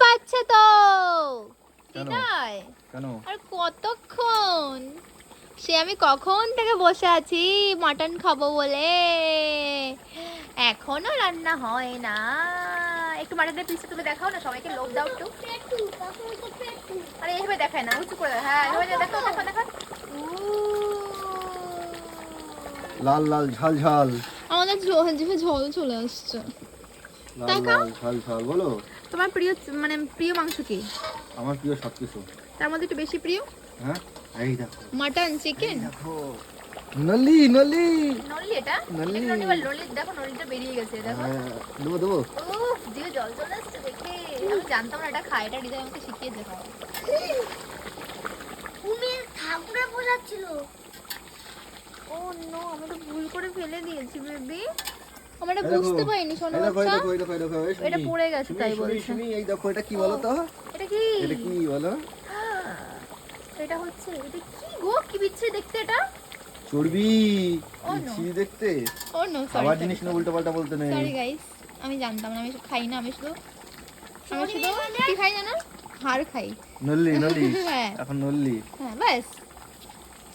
পাচ্ছে তো কি কেন? নয় কেন? আর কতক্ষণ সে আমি কখন থেকে বসে আছি মাটন খাবো বলে, এখনো রান্না হয় না। একটু মাটনের পিসটা তুমি দেখাও না, সবাইকে লোভ দাও একটু। আরে এইভাবে দেখায় না, উঁচু করে হ্যাঁ এইভাবে দেখো দেখো দেখো। লাল লাল ঝাল ঝাল, আমাদের জিভে ঝোল চলে আসছে। লাল দেখাও লাল ঝাল ঝাল। বলো তোমার প্রিয় মানে প্রিয় মাংস কি? আমার প্রিয় সবকিছু। তার মধ্যে একটু বেশি প্রিয়? হ্যাঁ এই দেখো, মাটন, চিকেন, দেখো নলি নলি নলি। এটা নলি। এটা নলি বল, নলি দেখো নলিটা বেরিয়ে গেছে দেখো। দেবো দেবো। উফ জিভে জল চলে আসছে দেখে। আমি জানতাম না এটা খায়, এটা হৃদয় আমাকে শিখিয়েছে খাওয়া। কুমির ঠাকুরে বোঝাচ্ছিল। ও নো, আমি তো ভুল করে ফেলে দিয়েছি বেবি। আমি এটা এই দেখো, বুঝতে পারিনি শোনো এই দেখো, এই বাচ্চা। দেখো, এই দেখো, এই দেখো, এই এটা শুনি, পড়ে গেছে শুনি, তাই শুনি, বলছে। শুনি, এই দেখো এটা কি বলো তো? এটা কি? এটা কি বলো? এটা হচ্ছে, এটা কি গো, কি বিচ্ছিরি দেখতে এটা। চর্বি। ও নো, ছিঁড়ি দেখতে। ও নো, আবার সরি জিনিস না উল্টো পাল্টা বলতে নেই। সরি গাইস, আমি জানতাম না, আমি খাই না, আমি শুধু কি খাই জানো, হাড় খাই। নল্লি নল্লি, হ্যাঁ এখন নল্লি। হ্যাঁ ব্যাস।